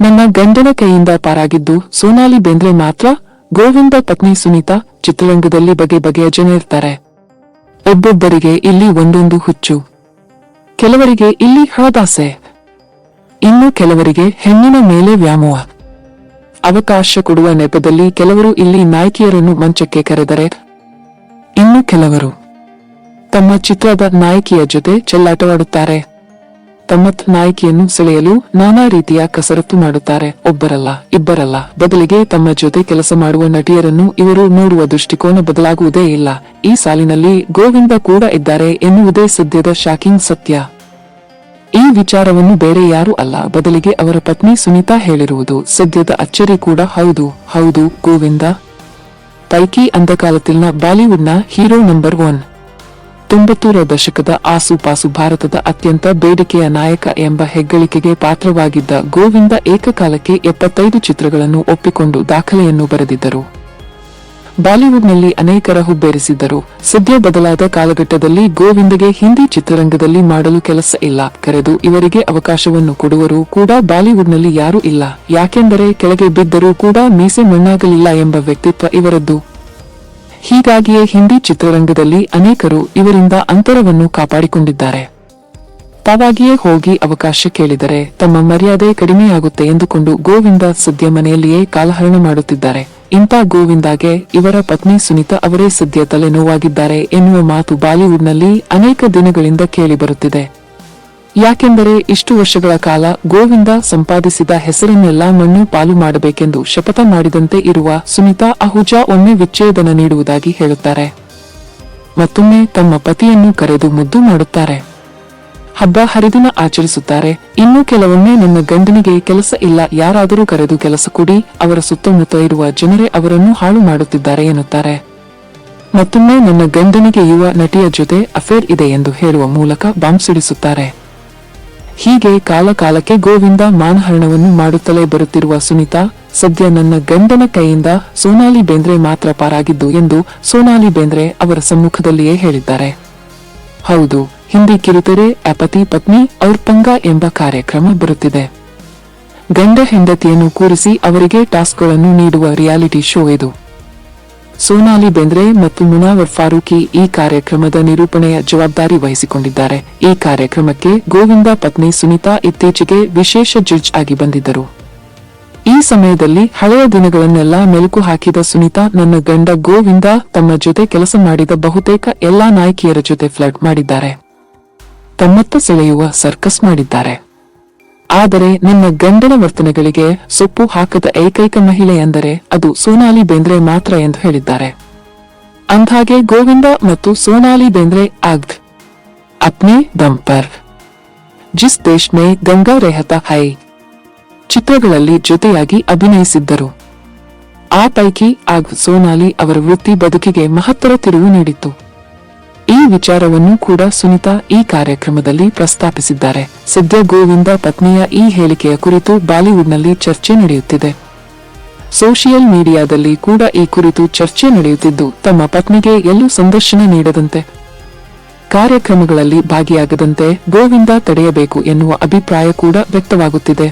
ನನ್ನ ಗಂಡನ ಕೈಯಿಂದ ಪಾರಾಗಿದ್ದು ಸೋನಾಲಿ ಬೇಂದ್ರೆ ಮಾತ್ರ. ಗೋವಿಂದ ಪತ್ನಿ ಸುನೀತಾ. ಚಿತ್ರರಂಗದಲ್ಲಿ ಬಗೆ ಬಗೆಯ ಜನ ಇರ್ತಾರೆ. ಒಬ್ಬೊಬ್ಬರಿಗೆ ಇಲ್ಲಿ ಒಂದೊಂದು ಹುಚ್ಚು. ಕೆಲವರಿಗೆ ಇಲ್ಲಿ ಹಣದಾಸೆ, ಇನ್ನು ಕೆಲವರಿಗೆ ಹೆಣ್ಣಿನ ಮೇಲೆ ವ್ಯಾಮೋಹ. ಅವಕಾಶ ಕೊಡುವ ನೆಪದಲ್ಲಿ ಕೆಲವರು ಇಲ್ಲಿ ನಾಯಕಿಯರನ್ನು ಮಂಚಕ್ಕೆ ಕರೆದರೆ, ಇನ್ನು ಕೆಲವರು ತಮ್ಮ ಚಿತ್ರದ ನಾಯಕಿಯ ಜೊತೆ ಚೆಲ್ಲಾಟವಾಡುತ್ತಾರೆ. ತಮ್ಮ ನಾಯಕಿಯನ್ನು ಸೆಳೆಯಲು ನಾನಾ ರೀತಿಯ ಕಸರತ್ತು ಮಾಡುತ್ತಾರೆ. ಒಬ್ಬರಲ್ಲ, ಇಬ್ಬರಲ್ಲ, ಬದಲಿಗೆ ತಮ್ಮ ಜೊತೆ ಕೆಲಸ ಮಾಡುವ ನಟಿಯರನ್ನು ಇವರು ನೋಡುವ ದೃಷ್ಟಿಕೋನ ಬದಲಾಗುವುದೇ ಇಲ್ಲ. ಈ ಸಾಲಿನಲ್ಲಿ ಗೋವಿಂದ ಕೂಡ ಇದ್ದಾರೆ ಎನ್ನುವುದೇ ಸದ್ಯದ ಶಾಕಿಂಗ್ ಸತ್ಯ. ಈ ವಿಚಾರವನ್ನು ಬೇರೆ ಯಾರೂ ಅಲ್ಲ, ಬದಲಿಗೆ ಅವರ ಪತ್ನಿ ಸುನೀತಾ ಹೇಳಿರುವುದು ಸದ್ಯದ ಅಚ್ಚರಿ ಕೂಡ ಹೌದು. ಹೌದು, ಗೋವಿಂದ ಪೈಕಿ ಅಂಧಕಾಲದಲ್ಲಿನ ಬಾಲಿವುಡ್ನ ಹೀರೋ ನಂಬರ್ 1. 90ರ ದಶಕದ ಆಸುಪಾಸು ಭಾರತದ ಅತ್ಯಂತ ಬೇಡಿಕೆಯ ನಾಯಕ ಎಂಬ ಹೆಗ್ಗಳಿಕೆಗೆ ಪಾತ್ರವಾಗಿದ್ದ ಗೋವಿಂದ ಏಕಕಾಲಕ್ಕೆ 75 ಚಿತ್ರಗಳನ್ನು ಒಪ್ಪಿಕೊಂಡು ದಾಖಲೆಯನ್ನು ಬರೆದಿದ್ದರು. ಬಾಲಿವುಡ್ನಲ್ಲಿ ಅನೇಕರ ಹುಬ್ಬೇರಿಸಿದ್ದರು. ಸದ್ಯ ಬದಲಾದ ಕಾಲಘಟ್ಟದಲ್ಲಿ ಗೋವಿಂದಗೆ ಹಿಂದಿ ಚಿತ್ರರಂಗದಲ್ಲಿ ಮಾಡಲು ಕೆಲಸ ಇಲ್ಲ. ಕರೆದು ಇವರಿಗೆ ಅವಕಾಶವನ್ನು ಕೊಡುವರು ಕೂಡ ಬಾಲಿವುಡ್ನಲ್ಲಿ ಯಾರೂ ಇಲ್ಲ. ಯಾಕೆಂದರೆ ಕೆಳಗೆ ಬಿದ್ದರೂ ಕೂಡ ಮೀಸೆ ಮಣ್ಣಾಗಲಿಲ್ಲ ಎಂಬ ವ್ಯಕ್ತಿತ್ವ ಇವರದ್ದು. ಹೀಗಾಗಿಯೇ ಹಿಂದಿ ಚಿತ್ರರಂಗದಲ್ಲಿ ಅನೇಕರು ಇವರಿಂದ ಅಂತರವನ್ನು ಕಾಪಾಡಿಕೊಂಡಿದ್ದಾರೆ. ತಾವಾಗಿಯೇ ಹೋಗಿ ಅವಕಾಶ ಕೇಳಿದರೆ ತಮ್ಮ ಮರ್ಯಾದೆ ಕಡಿಮೆಯಾಗುತ್ತೆ ಎಂದುಕೊಂಡು ಗೋವಿಂದ ಸದ್ಯ ಮನೆಯಲ್ಲಿಯೇ ಕಾಲಹರಣ ಮಾಡುತ್ತಿದ್ದಾರೆ. ಇಂಥ ಗೋವಿಂದಾಗೆ ಇವರ ಪತ್ನಿ ಸುನೀತಾ ಅವರೇ ಸದ್ಯ ತಲೆನೋವಾಗಿದ್ದಾರೆ ಎನ್ನುವ ಮಾತು ಬಾಲಿವುಡ್ನಲ್ಲಿ ಅನೇಕ ದಿನಗಳಿಂದ ಕೇಳಿಬರುತ್ತಿದೆ. ಯಾಕೆಂದರೆ ಇಷ್ಟು ವರ್ಷಗಳ ಕಾಲ ಗೋವಿಂದ ಸಂಪಾದಿಸಿದ ಹೆಸರನ್ನೆಲ್ಲ ಮಣ್ಣು ಪಾಲು ಮಾಡಬೇಕೆಂದು ಶಪಥ ಮಾಡಿದಂತೆ ಇರುವ ಸುನೀತಾ ಅಹುಜಾ ಒಮ್ಮೆ ವಿಚ್ಛೇದನ ನೀಡುವುದಾಗಿ ಹೇಳುತ್ತಾರೆ. ಮತ್ತೊಮ್ಮೆ ತಮ್ಮ ಪತಿಯನ್ನು ಕರೆದು ಮುದ್ದು ಮಾಡುತ್ತಾರೆ. ಹಬ್ಬ ಹರಿದಿನ ಆಚರಿಸುತ್ತಾರೆ. ಇನ್ನು ಕೆಲವೊಮ್ಮೆ ನನ್ನ ಗಂಡನಿಗೆ ಕೆಲಸ ಇಲ್ಲ, ಯಾರಾದರೂ ಕರೆದು ಕೆಲಸ ಕೊಡಿ, ಅವರ ಸುತ್ತಮುತ್ತ ಇರುವ ಜನರೇ ಅವರನ್ನು ಹಾಳು ಮಾಡುತ್ತಿದ್ದಾರೆ ಎನ್ನುತ್ತಾರೆ. ಮತ್ತೊಮ್ಮೆ ನನ್ನ ಗಂಡನಿಗೆ ಯುವ ನಟಿಯ ಜೊತೆ ಅಫೇರ್ ಇದೆ ಎಂದು ಹೇಳುವ ಮೂಲಕ ಬಾಂಬ್ ಸಿಡಿಸುತ್ತಾರೆ. ಹೀಗೆ ಕಾಲ ಕಾಲಕ್ಕೆ ಗೋವಿಂದ ಮಾನಹರಣವನ್ನು ಮಾಡುತ್ತಲೇ ಬರುತ್ತಿರುವ ಸುನೀತಾ ಸದ್ಯ ನನ್ನ ಗಂಡನ ಕೈಯಿಂದ ಸೋನಾಲಿ ಬೇಂದ್ರೆ ಮಾತ್ರ ಪಾರಾಗಿದ್ದು ಎಂದು ಸೋನಾಲಿ ಬೇಂದ್ರೆ ಅವರ ಸಮ್ಮುಖದಲ್ಲಿಯೇ ಹೇಳಿದ್ದಾರೆ. ಹೌದು, ಹಿಂದಿ ಕಿರುತೆರೆ ಪತಿ ಪತ್ನಿ ಔರ್ ಪಂಗ ಎಂಬ ಕಾರ್ಯಕ್ರಮ ಬರುತ್ತಿದೆ. ಗಂಡ ಹೆಂಡತಿಯನ್ನು ಕೂರಿಸಿ ಅವರಿಗೆ ಟಾಸ್ಕ್ಗಳನ್ನು ನೀಡುವ ರಿಯಾಲಿಟಿ ಶೋ ಇದು. ಸೋನಾಲಿ ಬೇಂದ್ರೆ ಮತ್ತು ಮುನಾವರ್ ಫಾರೂಕಿ ಈ ಕಾರ್ಯಕ್ರಮದ ನಿರೂಪಣೆಯ ಜವಾಬ್ದಾರಿ ವಹಿಸಿಕೊಂಡಿದ್ದಾರೆ. ಈ ಕಾರ್ಯಕ್ರಮಕ್ಕೆ ಗೋವಿಂದ ಪತ್ನಿ ಸುನೀತಾ ಇತ್ತೀಚೆಗೆ ವಿಶೇಷ ಜಡ್ಜ್ ಆಗಿ ಬಂದಿದ್ದರು. ಈ ಸಮಯದಲ್ಲಿ ಹಳೆಯ ದಿನಗಳನ್ನೆಲ್ಲ ಮೆಲುಕು ಹಾಕಿದ ಸುನೀತಾ ನನ್ನ ಗಂಡ ಗೋವಿಂದ ತಮ್ಮ ಜೊತೆ ಕೆಲಸ ಮಾಡಿದ ಬಹುತೇಕ ಎಲ್ಲಾ ನಾಯಕಿಯರ ಜೊತೆ ಫ್ಲರ್ಟ್ ಮಾಡಿದ್ದಾರೆ, ತಮ್ಮತ್ತ ಸೆಳೆಯುವ ಸರ್ಕಸ್ ಮಾಡಿದ್ದಾರೆ. ಆದರೆ ನನ್ನ ಗಂಡನ ವರ್ತನೆಗಳಿಗೆ ಸೊಪ್ಪು ಹಾಕದ ಏಕೈಕ ಮಹಿಳೆ ಎಂದರೆ ಅದು ಸೋನಾಲಿ ಬೇಂದ್ರೆ ಮಾತ್ರ ಎಂದು ಹೇಳಿದ್ದಾರೆ. ಅಂದ್ಹಾಗೆ ಗೋವಿಂದ ಮತ್ತು ಸೋನಾಲಿ ಬೇಂದ್ರೆ ಆಗ್ ಅಪ್ನೆ ದಮ್ ಪರ್ ಜಿಸ್ ದೇಶ್ ಮೇ ಗಂಗಾ ರೆಹತಾ ಹೈ ಚಿತ್ರಗಳಲ್ಲಿ ಜೊತೆಯಾಗಿ ಅಭಿನಯಿಸಿದ್ದರು. ಆ ಪೈಕಿ ಆಗ್ ಸೋನಾಲಿ ಅವರ ವೃತ್ತಿ ಬದುಕಿಗೆ ಮಹತ್ತರ ತಿರುವು ನೀಡಿತ್ತು. ಈ ವಿಚಾರವನ್ನು ಕೂಡ ಸುನೀತಾ ಈ ಕಾರ್ಯಕ್ರಮದಲ್ಲಿ ಪ್ರಸ್ತಾಪಿಸಿದ್ದಾರೆ. ಸದ್ಯ ಗೋವಿಂದ ಪತ್ನಿಯ ಈ ಹೇಳಿಕೆಯ ಕುರಿತು ಬಾಲಿವುಡ್ನಲ್ಲಿ ಚರ್ಚೆ ನಡೆಯುತ್ತಿದೆ. ಸೋಷಿಯಲ್ ಮೀಡಿಯಾದಲ್ಲಿ ಕೂಡ ಈ ಕುರಿತು ಚರ್ಚೆ ನಡೆಯುತ್ತಿದ್ದು, ತಮ್ಮ ಪತ್ನಿಗೆ ಎಲ್ಲೂ ಸಂದರ್ಶನ ನೀಡದಂತೆ, ಕಾರ್ಯಕ್ರಮಗಳಲ್ಲಿ ಭಾಗಿಯಾಗದಂತೆ ಗೋವಿಂದ ತಡೆಯಬೇಕು ಎನ್ನುವ ಅಭಿಪ್ರಾಯ ಕೂಡ ವ್ಯಕ್ತವಾಗುತ್ತಿದೆ.